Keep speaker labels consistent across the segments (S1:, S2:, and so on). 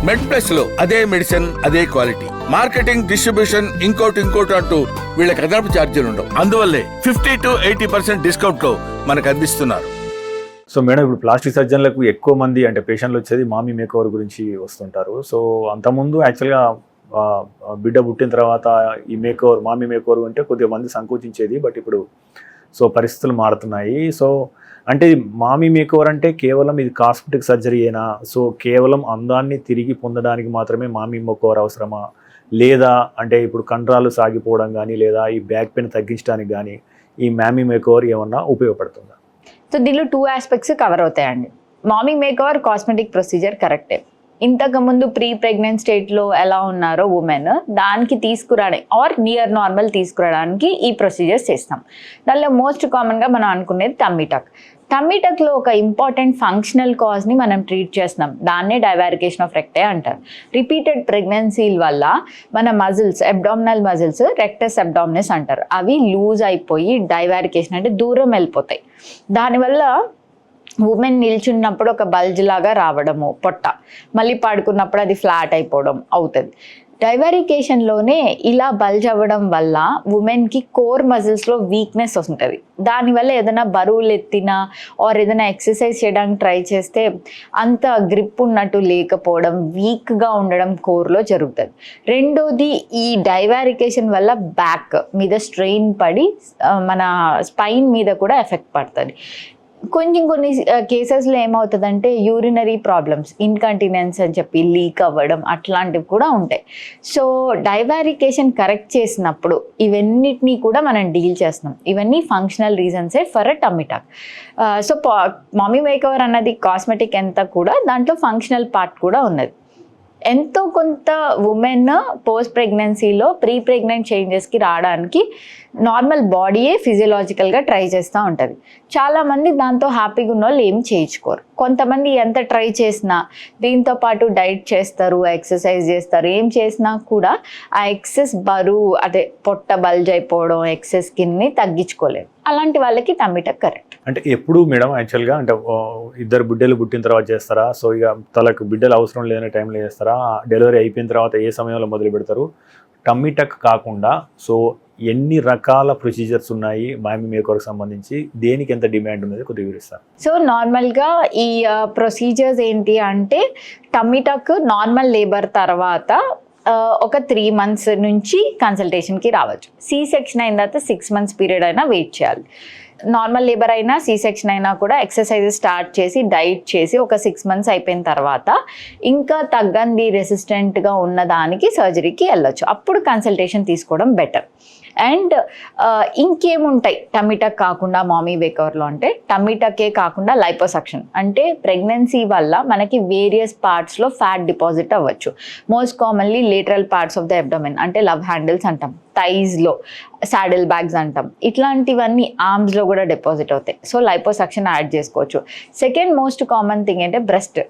S1: మెడ్ plus లో అదే medicine అదే క్వాలిటీ, మార్కెటింగ్, డిస్ట్రిబ్యూషన్, ఇంకోటి అంటూ వీళ్ళకి అదనపు ఛార్జీలు ఉండవు. అందువల్లే 50 to 80% డిస్కౌంట్ లో మనకు అందిస్తున్నారు.
S2: సో మేడం, ఇప్పుడు ప్లాస్టిక్ సర్జన్లకు ఎక్కువ మంది అంటే పేషెంట్లు వచ్చేది మామీ మేకోవర్ గురించి వస్తుంటారు. సో అంతకుముందు యాక్చువల్గా బిడ్డ పుట్టిన తర్వాత ఈ మామీ మేకోవర్ అంటే కొద్దిగా మంది సంకోచించేది. బట్ ఇప్పుడు సో పరిస్థితులు మారుతున్నాయి. సో అంటే మామీ మేకోవర్ అంటే కేవలం ఇది కాస్మెటిక్ సర్జరీ అయినా, సో కేవలం అందాన్ని తిరిగి పొందడానికి మాత్రమే మామీ మేకోవర్ అవసరమా, లేదా అంటే ఇప్పుడు కండరాలు సాగిపోవడం కానీ లేదా ఈ బ్యాక్ పెయిన్ తగ్గించడానికి కానీ ఈ మామీ మేకోవర్ ఏమన్నా ఉపయోగపడుతుందా?
S3: సో దీనిలో 2 ఆస్పెక్ట్స్ కవర్ అవుతాయండి. మామీ మేకోవర్ కాస్మెటిక్ ప్రొసీజర్ కరెక్టే. ఇంతకుముందు ప్రీ ప్రెగ్నెంట్ స్టేట్లో ఎలా ఉన్నారో ఉమెన్, దానికి తీసుకురావడానికి ఆర్ నియర్ నార్మల్ తీసుకురావడానికి ఈ ప్రొసీజర్స్ చేస్తాం. దానిలో మోస్ట్ కామన్గా మనం అనుకునేది టమ్మీ టక్. టమ్మీ టక్లో ఒక ఇంపార్టెంట్ ఫంక్షనల్ కాజ్ని మనం ట్రీట్ చేస్తున్నాం. దాన్నే డైవారికేషన్ ఆఫ్ రెక్టే అంటారు. రిపీటెడ్ ప్రెగ్నెన్సీల వల్ల మన muscles, abdominal muscles, rectus abdominis అంటారు, అవి లూజ్ అయిపోయి డైవారికేషన్ అంటే దూరం వెళ్ళిపోతాయి. దానివల్ల ఉమెన్ నిల్చున్నప్పుడు ఒక బల్జ్ లాగా రావడము, పొట్ట, మళ్ళీ పడుకున్నప్పుడు అది ఫ్లాట్ అయిపోవడం అవుతుంది. డైవారికేషన్లోనే ఇలా బల్జ్ అవ్వడం వల్ల ఉమెన్కి కోర్ మజిల్స్లో వీక్నెస్ వస్తుంది. దానివల్ల ఏదైనా బరువులు ఎత్తినా ఆర్ ఏదైనా ఎక్సర్సైజ్ చేయడానికి ట్రై చేస్తే అంత గ్రిప్ ఉన్నట్టు లేకపోవడం, వీక్గా ఉండడం కోర్లో జరుగుతుంది. రెండోది, ఈ డైవారికేషన్ వల్ల బ్యాక్ మీద స్ట్రెయిన్ పడి మన స్పైన్ మీద కూడా ఎఫెక్ట్ పడుతుంది. కొన్ని కేసెస్లో ఏమవుతుందంటే యూరినరీ ప్రాబ్లమ్స్, ఇన్కంటినెన్స్ అని చెప్పి లీక్ అవ్వడం, అట్లాంటివి కూడా ఉంటాయి. సో డైవారికేషన్ కరెక్ట్ చేసినప్పుడు ఇవన్నిటినీ కూడా మనం డీల్ చేస్తున్నాం. ఇవన్నీ ఫంక్షనల్ రీజన్సే for a tummy tuck. So mommy makeover అన్నది కాస్మెటిక్ ఎంత కూడా దాంట్లో ఫంక్షనల్ పార్ట్ కూడా ఉన్నది. ఎంతో కొంత ఉమెన్ పోస్ట్ ప్రెగ్నెన్సీలో ప్రీ ప్రెగ్నెంట్ చేంజెస్కి రావడానికి నార్మల్ బాడీయే ఫిజియలాజికల్గా ట్రై చేస్తూ ఉంటుంది. చాలామంది దాంతో హ్యాపీగా ఉన్న వాళ్ళు ఏం చేయించుకోరు. కొంతమంది ఎంత ట్రై చేసినా, దీంతో పాటు డైట్ చేస్తారు, ఎక్సర్సైజ్ చేస్తారు, ఏం చేసినా కూడా ఆ ఎక్సెస్ బరువు, అదే పొట్ట బల్జ్ అయిపోవడం, ఎక్సెస్ స్కిన్ని తగ్గించుకోలేరు. అలాంటి వాళ్ళకి టమ్మీ టక్ కరెక్ట్.
S2: అంటే ఎప్పుడు మేడం యాక్చువల్గా అంటే ఇద్దరు బిడ్డలు పుట్టిన తర్వాత చేస్తారా? సో ఇక తలకు బిడ్డలు అవసరం లేని టైంలో చేస్తారా? డెలివరీ అయిపోయిన తర్వాత ఏ సమయంలో మొదలు పెడతారు? టమ్మీ టక్ కాకుండా సో ఎన్ని రకాల ప్రొసీజర్స్ ఉన్నాయి మామీ మేకోవర్కి సంబంధించి, దేనికి ఎంత డిమాండ్ ఉన్నది కొద్దిగా వివరిస్తారు.
S3: సో నార్మల్గా ఈ ప్రొసీజర్స్ ఏంటి అంటే, టమ్మీ టక్ నార్మల్ లేబర్ తర్వాత ఒక 3 months నుంచి కన్సల్టేషన్కి రావచ్చు. సి సెక్షన్ అయిన తర్వాత 6 months పీరియడ్ అయినా వెయిట్ చేయాలి. నార్మల్ లేబర్ అయినా సి సెక్షన్ అయినా కూడా ఎక్సర్సైజెస్ స్టార్ట్ చేసి డైట్ చేసి ఒక 6 months అయిపోయిన తర్వాత ఇంకా తగ్గంది రెసిస్టెంట్గా ఉన్న దానికి సర్జరీకి వెళ్ళొచ్చు. అప్పుడు కన్సల్టేషన్ తీసుకోవడం బెటర్. అండ్ ఇంకేముంటాయి టమ్మీ టక్ కాకుండా మామీ మేకోవర్లో అంటే, టమ్మీ టక్కే కాకుండా లైపోసక్షన్ అంటే ప్రెగ్నెన్సీ వల్ల మనకి వేరియస్ పార్ట్స్లో ఫ్యాట్ డిపాజిట్ అవ్వచ్చు. Most commonly lateral parts of the abdomen అంటే లవ్ హ్యాండిల్స్ అంటాం, థైస్లో సాడిల్ బ్యాగ్స్ అంటాం, ఇట్లాంటివన్నీ ఆర్మ్స్లో కూడా డిపాజిట్ అవుతాయి. సో లైపోసక్షన్ యాడ్ చేసుకోవచ్చు. సెకండ్ మోస్ట్ కామన్ థింగ్ అంటే బ్రెస్ట్.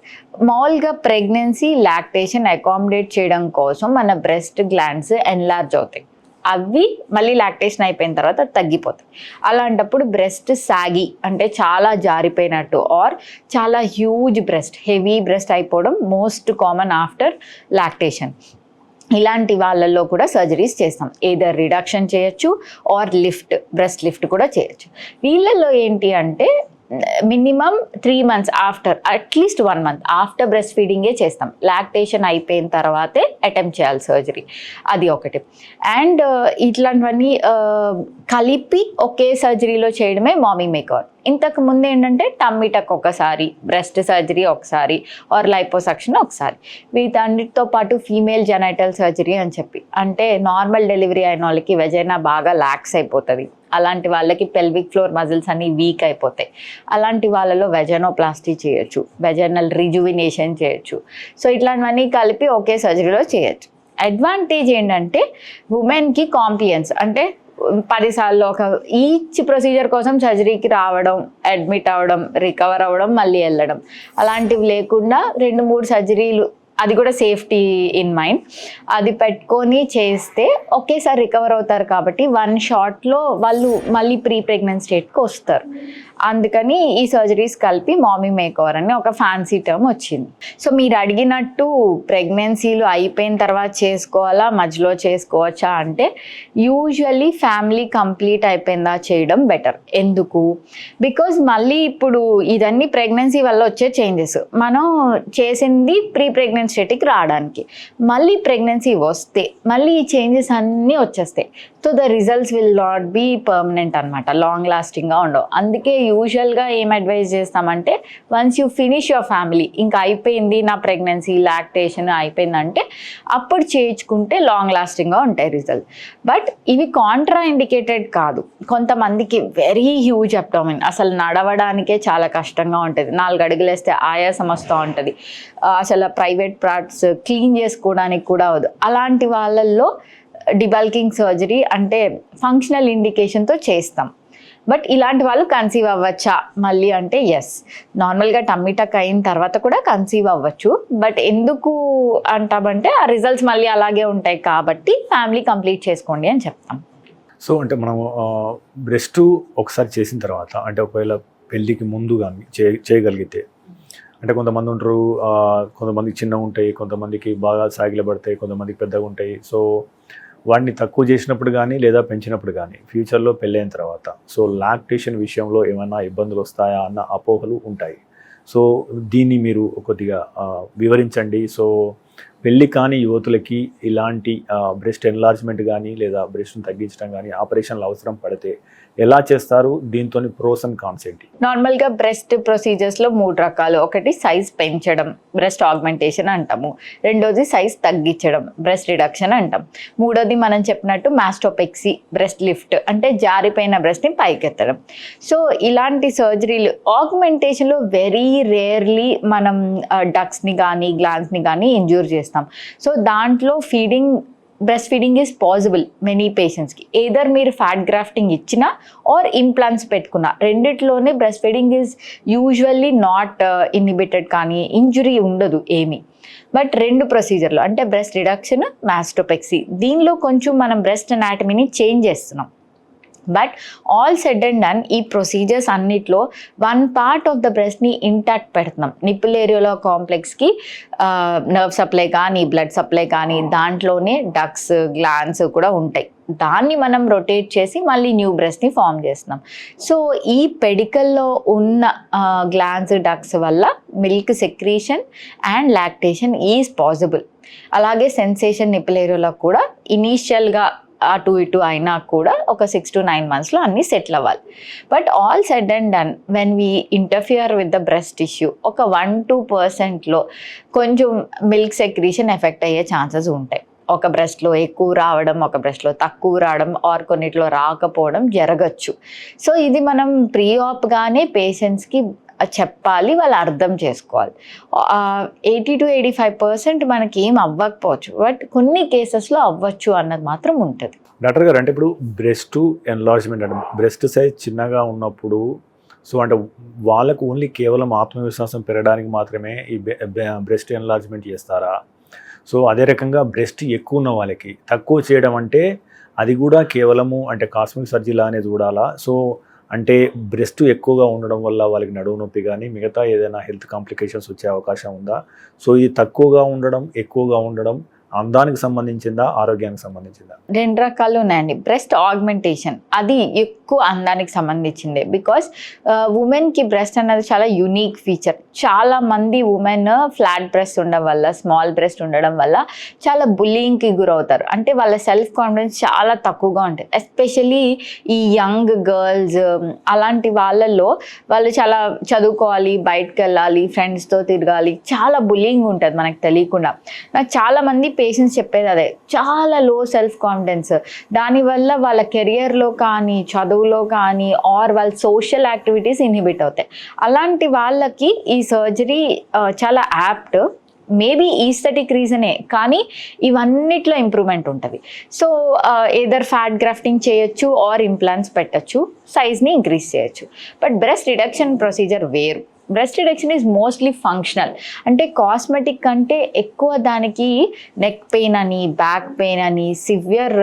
S3: మామూలుగా ప్రెగ్నెన్సీ, లాక్టేషన్ అకామిడేట్ చేయడం కోసం మన బ్రెస్ట్ గ్లాండ్స్ ఎన్లార్జ్ అవుతాయి. అవి మళ్ళీ లాక్టేషన్ అయిపోయిన తర్వాత తగ్గిపోతాయి. అలాంటప్పుడు బ్రెస్ట్ సాగి అంటే చాలా జారిపోయినట్టు ఆర్ చాలా హ్యూజ్ బ్రెస్ట్, హెవీ బ్రెస్ట్ అయిపోవడం మోస్ట్ కామన్ ఆఫ్టర్ లాక్టేషన్. ఇలాంటి వాళ్ళల్లో కూడా సర్జరీస్ చేస్తాం. ఏదర్ రిడక్షన్ చేయొచ్చు ఆర్ లిఫ్ట్, బ్రెస్ట్ లిఫ్ట్ కూడా చేయొచ్చు. వీళ్ళల్లో ఏంటి అంటే minimum 3 months after, at least 1 month after breast ఫీడింగే చేస్తాం. లాక్టేషన్ అయిపోయిన తర్వాతే అటెంప్ట్ చేయాలి సర్జరీ, అది ఒకటి. అండ్ ఇట్లాంటివన్నీ కలిపి ఒకే సర్జరీలో చేయడమే మామీ మేకోవర్. ఇంతకు ముందు ఏంటంటే టమ్మీ టక్ ఒకసారి, బ్రెస్ట్ సర్జరీ ఒకసారి ఆర్ లైపోసక్షన్ ఒకసారి. వీటన్నిటితో పాటు ఫీమేల్ జెనైటల్ సర్జరీ అని చెప్పి, అంటే నార్మల్ డెలివరీ అయిన వాళ్ళకి వెజైనా బాగా లాక్స్ అయిపోతుంది, అలాంటి వాళ్ళకి పెల్విక్ ఫ్లోర్ మజిల్స్ అన్ని వీక్ అయిపోతాయి. అలాంటి వాళ్ళలో వెజనోప్లాస్టీ చేయొచ్చు, వెజనల్ రిజువినేషన్ చేయొచ్చు. సో ఇట్లాంటివన్నీ కలిపి ఒకే సర్జరీలో చేయొచ్చు. అడ్వాంటేజ్ ఏంటంటే ఉమెన్కి కాంప్లియన్స్ అంటే 10 సార్లు ఒక ఈచ్ ప్రొసీజర్ కోసం సర్జరీకి రావడం, అడ్మిట్ అవ్వడం, రికవర్ అవ్వడం, మళ్ళీ వెళ్ళడం, అలాంటివి లేకుండా 2-3 సర్జరీలు, అది కూడా సేఫ్టీ ఇన్ మైండ్, అది పెట్టుకొని చేస్తే ఒకేసారి రికవర్ అవుతారు. కాబట్టి 1 shotలో వాళ్ళు మళ్ళీ ప్రీ ప్రెగ్నెంట్ స్టేట్కి వస్తారు. అందుకని ఈ సర్జరీస్ కలిపి మామీ మేకోవర్ అని ఒక ఫ్యాన్సీ టర్మ్ వచ్చింది. సో మీరు అడిగినట్టు ప్రెగ్నెన్సీలు అయిపోయిన తర్వాత చేసుకోవాలా, మధ్యలో చేసుకోవచ్చా అంటే యూజువల్లీ ఫ్యామిలీ కంప్లీట్ అయిపోయిందా చేయడం బెటర్. ఎందుకు? బికాజ్ మళ్ళీ ఇప్పుడు ఇదన్నీ ప్రెగ్నెన్సీ వల్ల వచ్చే చేంజెస్. మనం చేసింది ప్రీ ప్రెగ్నెంట్ స్టేట్కి రావడానికి, మళ్ళీ ప్రెగ్నెన్సీ వస్తే మళ్ళీ ఈ చేంజెస్ అన్నీ వచ్చేస్తాయి. So the results will not be permanent అనమాట, లాంగ్ లాస్టింగ్గా ఉండవు. అందుకే యూజువల్గా ఏం అడ్వైజ్ చేస్తామంటే once you finish your family, ఇంకా అయిపోయింది నా ప్రెగ్నెన్సీ లాక్టేషన్ అయిపోయిందంటే అప్పుడు చేయించుకుంటే లాంగ్ లాస్టింగ్గా ఉంటాయి రిజల్ట్. బట్ ఇవి కాంట్రా ఇండికేటెడ్ కాదు. కొంతమందికి వెరీ హ్యూజ్ అబ్డామిన్, అసలు నడవడానికే చాలా కష్టంగా ఉంటుంది, 4 అడుగులు వేస్తే ఆయాసం వస్తూ ఉంటుంది, అసలు ప్రైవేట్ పార్ట్స్ క్లీన్ చేసుకోవడానికి కూడా అవ్వదు. అలాంటి వాళ్ళల్లో డిబల్కింగ్ సర్జరీ అంటే ఫంక్షనల్ ఇండికేషన్తో చేస్తాం. బట్ ఇలాంటి వాళ్ళు కన్సీవ్ అవ్వచ్చా మళ్ళీ అంటే ఎస్, నార్మల్గా టమ్మీటక్ అయిన తర్వాత కూడా కన్సీవ్ అవ్వచ్చు. బట్ ఎందుకు అంటామంటే ఆ రిజల్ట్స్ మళ్ళీ అలాగే ఉంటాయి కాబట్టి ఫ్యామిలీ కంప్లీట్ చేసుకోండి అని చెప్తాం.
S2: సో అంటే మనం బ్రెస్ట్ ఒకసారి చేసిన తర్వాత అంటే ఒకవేళ పెళ్ళికి ముందు కానీ చేయగలిగితే, అంటే కొంతమంది ఉంటారు, కొంతమందికి చిన్నగా ఉంటాయి, కొంతమందికి బాగా సాగిలబడతాయి, కొంతమందికి పెద్దగా ఉంటాయి. సో వాటిని తక్కువ చేసినప్పుడు కానీ లేదా పెంచినప్పుడు కానీ ఫ్యూచర్లో పెళ్ళైన తర్వాత సో లాక్టేషన్ విషయంలో ఏమైనా ఇబ్బందులు వస్తాయా అన్న అపోహలు ఉంటాయి. సో దీన్ని మీరు కొద్దిగా వివరించండి. సో పెళ్ళి కాని యువతులకి ఇలాంటి బ్రెస్ట్ ఎన్లార్జ్మెంట్ కానీ లేదా బ్రెస్ట్ని తగ్గించడం కానీ ఆపరేషన్లు అవసరం పడితే ఎలా చేస్తారు? దీంతో ప్రోస్ అండ్ కాన్స్ ఏంటి?
S3: నార్మల్గా బ్రెస్ట్ ప్రొసీజర్స్లో 3 రకాలు. ఒకటి సైజ్ పెంచడం, బ్రెస్ట్ ఆగ్మెంటేషన్ అంటాము. రెండోది సైజ్ తగ్గించడం, బ్రెస్ట్ రిడక్షన్ అంటాం. మూడోది మనం చెప్పినట్టు మాస్టోపెక్సీ, బ్రెస్ట్ లిఫ్ట్ అంటే జారిపోయిన బ్రెస్ట్ని పైకెత్తడం. సో ఇలాంటి సర్జరీలు ఆగ్మెంటేషన్లో వెరీ రేర్లీ మనం డక్స్ని కానీ గ్లాండ్స్ని కానీ ఇంజ్యూర్ చేస్తాం. సో దాంట్లో breast feeding is possible many పేషెంట్స్కి. ఏదర్ మీరు ఫ్యాట్ గ్రాఫ్టింగ్ ఇచ్చినా ఆర్ ఇంప్లాంట్స్ పెట్టుకున్నా, రెండిట్లోనే breast feeding is usually not inhibited, కానీ ఇంజురీ ఉండదు ఏమీ. బట్ 2 ప్రొసీజర్లు అంటే బ్రెస్ట్ రిడక్షన్, మాస్టోపెక్సీ, దీనిలో కొంచెం మనం బ్రెస్ట్ అనాటమీని చేంజ్ చేస్తున్నాం. But all said and done ఈ ప్రొసీజర్స్ అన్నిట్లో 1 పార్ట్ ఆఫ్ ద బ్రెస్ట్ని ఇంటాక్ట్ పెడుతున్నాం. నిప్పుల్ ఏరియాలో కాంప్లెక్స్కి నర్వ్ సప్లై కానీ బ్లడ్ సప్లై కానీ దాంట్లోనే డక్స్ గ్లాండ్స్ కూడా ఉంటాయి. దాన్ని మనం రొటేట్ చేసి మళ్ళీ న్యూ బ్రెస్ట్ని ఫామ్ చేస్తున్నాం. సో ఈ పెడికల్లో ఉన్న గ్లాండ్స్ డక్స్ వల్ల milk secretion and lactation is possible. అలాగే సెన్సేషన్ నిప్పుల్ ఏరియాలో కూడా ఇనీషియల్గా అటు ఇటు అయినా కూడా ఒక 6 to 9 monthsలో అన్నీ సెటిల్ అవ్వాలి. But all said and done when we interfere with the breast tissue ఒక 1-2%లో కొంచెం మిల్క్ సెక్రీషన్ ఎఫెక్ట్ అయ్యే ఛాన్సెస్ ఉంటాయి. ఒక బ్రెస్ట్లో ఎక్కువ రావడం, ఒక బ్రెస్ట్లో తక్కువ రావడం, ఆర్ కొన్నిట్లో రాకపోవడం జరగచ్చు. సో ఇది మనం ప్రీ ఆప్గానే పేషెంట్స్కి చెప్పాలి, వాళ్ళు అర్థం చేసుకోవాలి. 80 to 85% మనకి ఏం అవ్వకపోవచ్చు, బట్ కొన్ని కేసెస్లో అవ్వచ్చు అన్నది మాత్రం ఉంటుంది.
S2: డాక్టర్ గారు, అంటే ఇప్పుడు బ్రెస్ట్ ఎన్లార్జ్మెంట్ అంటే బ్రెస్ట్ సైజ్ చిన్నగా ఉన్నప్పుడు సో అంటే వాళ్ళకు ఓన్లీ కేవలం ఆత్మవిశ్వాసం పెరగడానికి మాత్రమే ఈ బ్రెస్ట్ ఎన్లార్జ్మెంట్ చేస్తారా? సో అదే రకంగా బ్రెస్ట్ ఎక్కువ ఉన్న వాళ్ళకి తక్కువ చేయడం అంటే అది కూడా కేవలము అంటే కాస్మెటిక్ సర్జరీ లానే చూడాలా? సో అంటే బ్రెస్ట్ ఎక్కువగా ఉండడం వల్ల వాళ్ళకి నడుము నొప్పి కానీ మిగతా ఏదైనా హెల్త్ కాంప్లికేషన్స్ వచ్చే అవకాశం ఉందా? సో ఇది తక్కువగా ఉండడం ఎక్కువగా ఉండడం అందానికి సంబంధించిందా, ఆరోగ్యానికి సంబంధించిందా?
S3: 2 రకాలు ఉన్నాయండి. బ్రెస్ట్ ఆగ్మెంటేషన్ అది ఎక్కువ అందానికి సంబంధించిందే. బికాస్ ఉమెన్కి బ్రెస్ట్ అనేది చాలా యునీక్ ఫీచర్. చాలా మంది ఉమెన్ ఫ్లాట్ బ్రెస్ట్ ఉండడం వల్ల, స్మాల్ బ్రెస్ట్ ఉండడం వల్ల చాలా బుల్లింగ్కి గురవుతారు. అంటే వాళ్ళ సెల్ఫ్ కాన్ఫిడెన్స్ చాలా తక్కువగా ఉంటుంది. ఎస్పెషలీ ఈ యంగ్ గర్ల్స్ అలాంటి వాళ్ళల్లో వాళ్ళు చాలా చదువుకోవాలి, బయటకు వెళ్ళాలి, ఫ్రెండ్స్తో తిరగాలి, చాలా బుల్లింగ్ ఉంటుంది మనకు తెలియకుండా. నాకు చాలామంది పేషెంట్స్ చెప్పేది అదే, చాలా లో సెల్ఫ్ కాన్ఫిడెన్స్. దానివల్ల వాళ్ళ కెరియర్లో కానీ చదువులో కానీ ఆర్ వాళ్ళ సోషల్ యాక్టివిటీస్ ఇన్హిబిట్ అవుతాయి. అలాంటి వాళ్ళకి ఈ సర్జరీ చాలా యాప్ట్. మేబీ ఈస్థెటిక్ రీజనే, కానీ ఇవన్నిట్లో ఇంప్రూవ్మెంట్ ఉంటుంది. సో ఏదర్ ఫ్యాట్ గ్రాఫ్టింగ్ చేయొచ్చు ఆర్ ఇంప్లాంట్స్ పెట్టచ్చు, సైజ్ని ఇంక్రీజ్ చేయొచ్చు. బట్ బ్రెస్ట్ రిడక్షన్ ప్రొసీజర్ వేరు. Breast reduction is mostly functional. అంటే కాస్మెటిక్ కంటే ఎక్కువ దానికి నెక్ పెయిన్ అని, బ్యాక్ పెయిన్ అని, సివియర్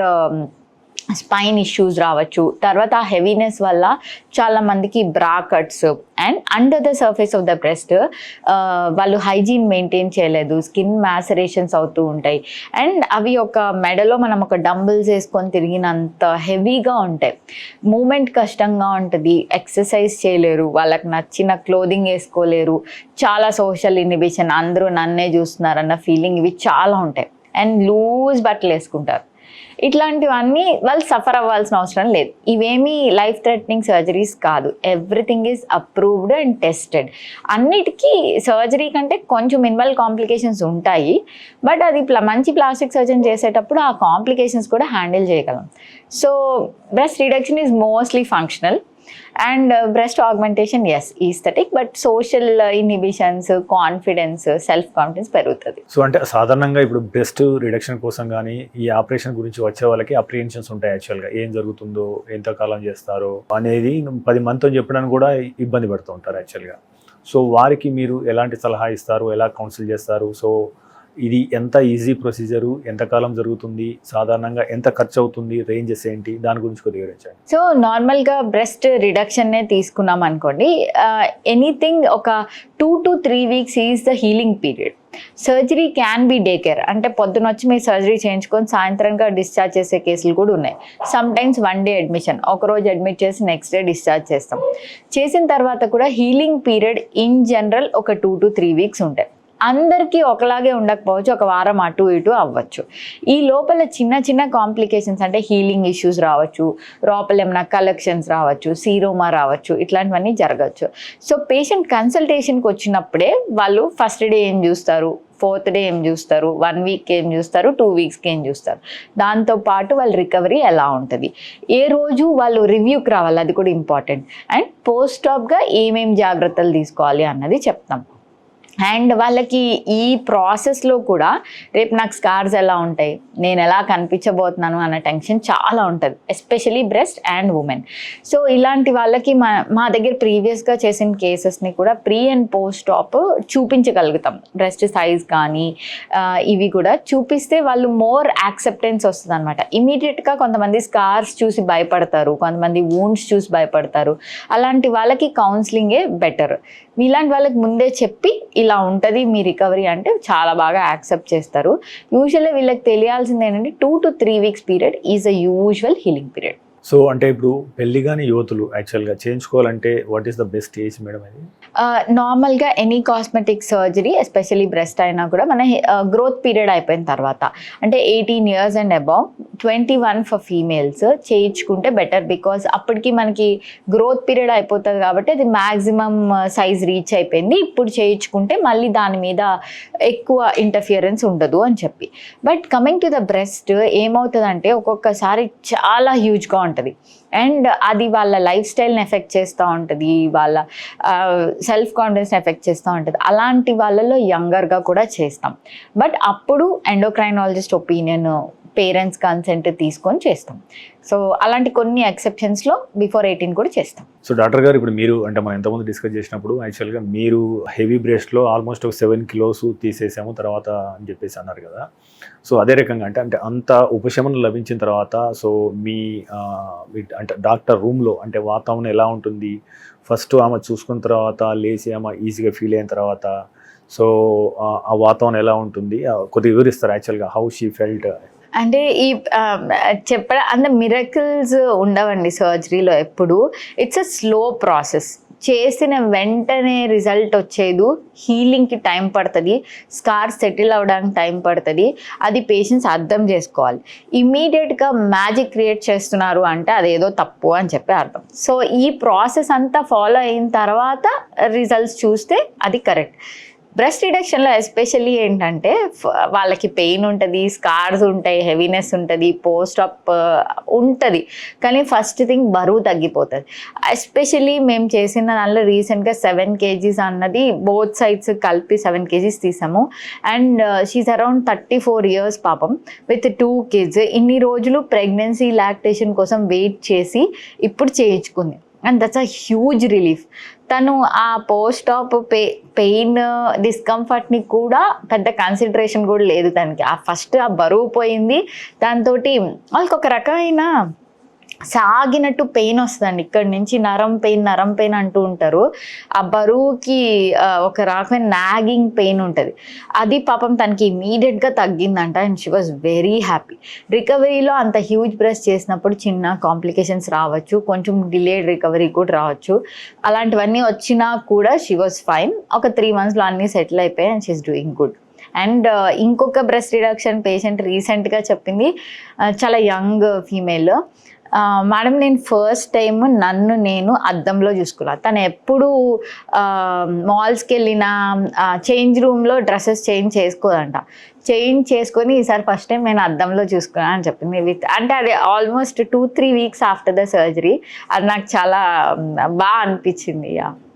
S3: స్పైన్ ఇష్యూస్ రావచ్చు. తర్వాత ఆ హెవీనెస్ వల్ల చాలా మందికి బ్రా cuts and under the surface of the breast వాళ్ళు హైజీన్ మెయింటైన్ చేయలేదు, స్కిన్ మ్యాసరేషన్స్ అవుతూ ఉంటాయి. అండ్ అవి ఒక మెడలో మనం ఒక డంబుల్స్ వేసుకొని తిరిగినంత హెవీగా ఉంటాయి. మూమెంట్ కష్టంగా ఉంటుంది, ఎక్సర్సైజ్ చేయలేరు, వాళ్ళకి నచ్చిన క్లోదింగ్ వేసుకోలేరు, చాలా సోషల్ ఇన్హిబిషన్, అందరూ నన్నే చూస్తున్నారన్న ఫీలింగ్, ఇవి చాలా ఉంటాయి. అండ్ లూజ్ బట్టలు వేసుకుంటారు. ఇట్లాంటివన్నీ వాళ్ళు సఫర్ అవ్వాల్సిన అవసరం లేదు. ఇవేమీ లైఫ్ థ్రెటనింగ్ సర్జరీస్ కాదు. Everything is approved and tested. అన్నిటికీ సర్జరీ కంటే కొంచెం మినిమల్ కాంప్లికేషన్స్ ఉంటాయి, బట్ అది మంచి ప్లాస్టిక్ సర్జన్ చేసేటప్పుడు ఆ కాంప్లికేషన్స్ కూడా హ్యాండిల్ చేయగలం. So breast reduction is mostly functional and breast augmentation is aesthetic, but social inhibitions, confidence, self confidence పెరుగుతుంది.
S2: సో అంటే సాధారణంగా ఇప్పుడు బ్రెస్ట్ రిడక్షన్ కోసం కానీ ఈ ఆపరేషన్ గురించి వచ్చే వాళ్ళకి అప్రిహెన్షన్స్ ఉంటాయి. యాక్చువల్గా ఏం జరుగుతుందో, ఎంతకాలం చేస్తారో అనేది 10 మందితో చెప్పడానికి కూడా ఇబ్బంది పడుతూ ఉంటారు యాక్చువల్గా. సో వారికి మీరు ఎలాంటి సలహా ఇస్తారు, ఎలా కౌన్సిల్ చేస్తారు? సో ఇది ఎంత ఈజీ ప్రొసీజరు, ఎంతకాలం జరుగుతుంది, సాధారణంగా ఎంత ఖర్చు అవుతుంది, రేంజెస్ ఏంటి, దాని గురించి కొద్దిగా వివరించండి.
S3: సో నార్మల్గా బ్రెస్ట్ రిడక్షన్నే తీసుకున్నాం అనుకోండి, ఎనీథింగ్ ఒక 2 to 3 weeks is the healing period. Surgery can be day care, అంటే పొద్దున వచ్చి మీరు సర్జరీ చేయించుకొని సాయంత్రంగా డిశ్చార్జ్ చేసే కేసులు కూడా ఉన్నాయి. సమ్ టైమ్స్ 1 day అడ్మిషన్, ఒకరోజు అడ్మిట్ చేసి నెక్స్ట్ డే డిశ్చార్జ్ చేస్తాం. చేసిన తర్వాత కూడా హీలింగ్ పీరియడ్ ఇన్ జనరల్ ఒక 2 to 3 weeks ఉంటాయి. అందరికీ ఒకలాగే ఉండకపోవచ్చు, ఒక వారం అటు ఇటు అవ్వచ్చు. ఈ లోపల చిన్న చిన్న కాంప్లికేషన్స్ అంటే హీలింగ్ ఇష్యూస్ రావచ్చు, లోపల ఏమైనా కలెక్షన్స్ రావచ్చు, సీరోమా రావచ్చు, ఇట్లాంటివన్నీ జరగచ్చు. సో పేషెంట్ కన్సల్టేషన్కి వచ్చినప్పుడే వాళ్ళు ఫస్ట్ డే ఏం చూస్తారు, 4th day ఏం చూస్తారు, 1 week ఏం చూస్తారు, 2 weeksకి ఏం చూస్తారు, దాంతోపాటు వాళ్ళ రికవరీ ఎలా ఉంటుంది, ఏ రోజు వాళ్ళు రివ్యూకి రావాలి, అది కూడా ఇంపార్టెంట్. అండ్ పోస్ట్ ఆప్గా ఏమేం జాగ్రత్తలు తీసుకోవాలి అన్నది చెప్తాం. అండ్ వాళ్ళకి ఈ ప్రాసెస్లో కూడా రేపు నాకు స్కార్స్ ఎలా ఉంటాయి, నేను ఎలా కనిపించబోతున్నాను అన్న టెన్షన్ చాలా ఉంటుంది, especially breast and women. So ఇలాంటి వాళ్ళకి మా దగ్గర ప్రీవియస్గా చేసిన కేసెస్ని కూడా ప్రీ అండ్ పోస్ట్ ఆప్ చూపించగలుగుతాం. బ్రెస్ట్ సైజ్ కానీ ఇవి కూడా చూపిస్తే వాళ్ళు మోర్ యాక్సెప్టెన్స్ వస్తుంది అనమాట. ఇమీడియట్గా కొంతమంది స్కార్స్ చూసి భయపడతారు, కొంతమంది వూండ్స్ చూసి భయపడతారు. అలాంటి వాళ్ళకి కౌన్సిలింగే బెటర్. ఇలాంటి వాళ్ళకి ముందే చెప్పి ఇలా ఉంటుంది మీ రికవరీ అంటే చాలా బాగా యాక్సెప్ట్ చేస్తారు. యూజువల్గా వీళ్ళకి తెలియాల్సింది ఏంటంటే 2 to 3 weeks period is a usual healing period.
S2: So అంటే ఇప్పుడు పెళ్లి కానీ యువతులు యాక్చువల్గా చేయించుకోవాలంటే what is the best age madam అది?
S3: నార్మల్గా any cosmetic surgery especially breast అయినా కూడా మన గ్రోత్ పీరియడ్ అయిపోయిన తర్వాత అంటే 18 years and above, 21 for females చేయించుకుంటే బెటర్. బికాజ్ అప్పటికి మనకి గ్రోత్ పీరియడ్ అయిపోతుంది కాబట్టి అది మ్యాక్సిమం సైజ్ రీచ్ అయిపోయింది. ఇప్పుడు చేయించుకుంటే మళ్ళీ దాని మీద ఎక్కువ ఇంటర్ఫియరెన్స్ ఉండదు అని చెప్పి. But coming to the breast ఏమవుతుందంటే ఒక్కొక్కసారి చాలా హ్యూజ్గా ఉంటుంది అండ్ అది వాళ్ళ లైఫ్ స్టైల్ని ఎఫెక్ట్ చేస్తూ ఉంటుంది, వాళ్ళ సెల్ఫ్ కాన్ఫిడెన్స్ని ఎఫెక్ట్ చేస్తూ ఉంటుంది. అలాంటి వాళ్ళలో యంగర్గా కూడా చేస్తాం. బట్ అప్పుడు ఎండోక్రైనాలజిస్ట్ ఒపీనియన్, పేరెంట్స్ కన్సెంట్ తీసుకొని చేస్తాం. సో అలాంటి కొన్ని ఎక్సెప్షన్స్లో బిఫోర్ 18 కూడా చేస్తాం.
S2: సో డాక్టర్ గారు ఇప్పుడు మీరు అంటే మనం ఎంతమంది డిస్కస్ చేసినప్పుడు యాక్చువల్గా మీరు హెవీ బ్రెస్ట్లో ఆల్మోస్ట్ ఒక 7 kilos తీసేసాము తర్వాత అని చెప్పేసి అన్నారు కదా. సో అదే రకంగా అంటే అంత ఉపశమనం లభించిన తర్వాత సో మీ అంటే డాక్టర్ రూమ్లో అంటే వాతావరణం ఎలా ఉంటుంది, ఫస్ట్ ఆమె చూసుకున్న తర్వాత లేచి ఆమె ఈజీగా ఫీల్ అయిన తర్వాత సో ఆ వాతావరణం ఎలా ఉంటుంది కొద్దిగా వివరిస్తారు యాక్చువల్గా హౌ షీ ఫెల్ట్?
S3: అంటే ఈ చెప్పడం అంత మిరకిల్స్ ఉండవండి సర్జరీలో ఎప్పుడు. It's a slow process. చేసిన వెంటనే రిజల్ట్ వచ్చేది, హీలింగ్కి టైం పడుతుంది, స్కార్ సెటిల్ అవ్వడానికి టైం పడుతుంది. అది పేషెంట్స్ అర్థం చేసుకోవాలి. ఇమీడియట్గా మ్యాజిక్ క్రియేట్ చేస్తున్నారు అంటే అదేదో తప్పు అని చెప్పి అర్థం. సో ఈ ప్రాసెస్ అంతా ఫాలో అయిన తర్వాత రిజల్ట్స్ చూస్తే అది కరెక్ట్. బ్రెస్ట్ రిడక్షన్లో ఎస్పెషల్లీ ఏంటంటే వాళ్ళకి పెయిన్ ఉంటుంది, స్కార్స్ ఉంటాయి, హెవీనెస్ ఉంటుంది, పోస్ట్ అప్ ఉంటుంది, కానీ ఫస్ట్ థింగ్ బరువు తగ్గిపోతుంది. ఎస్పెషల్లీ మేము చేసిన దానిలో రీసెంట్గా 7 kgs అన్నది బోత్ సైడ్స్ కలిపి 7 kgs తీసాము. అండ్ షీస్ అరౌండ్ 34 years పాపం విత్ 2 kids. ఇన్ని రోజులు ప్రెగ్నెన్సీ లాక్టేషన్ కోసం వెయిట్ చేసి ఇప్పుడు చేయించుకుంది. And that's a huge relief. తను ఆ పోస్ట్ ఆప్ పెయిన్ డిస్కంఫర్ట్ని కూడా పెద్ద కన్సిడరేషన్ కూడా లేదు తనకి. ఆ ఫస్ట్ ఆ బరువు పోయింది, దాంతో వాళ్ళకి ఒక రకమైన సాగినట్టు పెయిన్ వస్తుందండి. ఇక్కడ నుంచి నరం పెయిన్ అంటూ ఉంటారు. ఆ బరువుకి ఒక రకమైన నాగింగ్ పెయిన్ ఉంటుంది. అది పాపం తనకి ఇమీడియట్గా తగ్గిందంట. And she was very happy. రికవరీలో అంత హ్యూజ్ బ్రెస్ట్ చేసినప్పుడు చిన్న కాంప్లికేషన్స్ రావచ్చు, కొంచెం డిలేడ్ రికవరీ కూడా రావచ్చు. అలాంటివన్నీ వచ్చినా కూడా షీ వాజ్ ఫైన్. ఒక 3 monthsలో అన్నీ సెటిల్ అయిపోయాయి and she's doing good. And ఇంకొక బ్రెస్ట్ రిడక్షన్ పేషెంట్ రీసెంట్గా చెప్పింది, చాలా యంగ్ ఫీమేల్. మేడం, నేను ఫస్ట్ టైం నన్ను నేను అద్దంలో చూసుకున్నా. తను ఎప్పుడు మాల్స్కి వెళ్ళిన చేంజ్ రూమ్లో డ్రెస్సెస్ చేంజ్ చేసుకోదంట. చేంజ్ చేసుకొని ఈసారి ఫస్ట్ టైం నేను అద్దంలో చూసుకున్నాను అని చెప్పింది. అంటే అది almost 2-3 weeks after the surgery. అది నాకు చాలా బాగా అనిపించింది.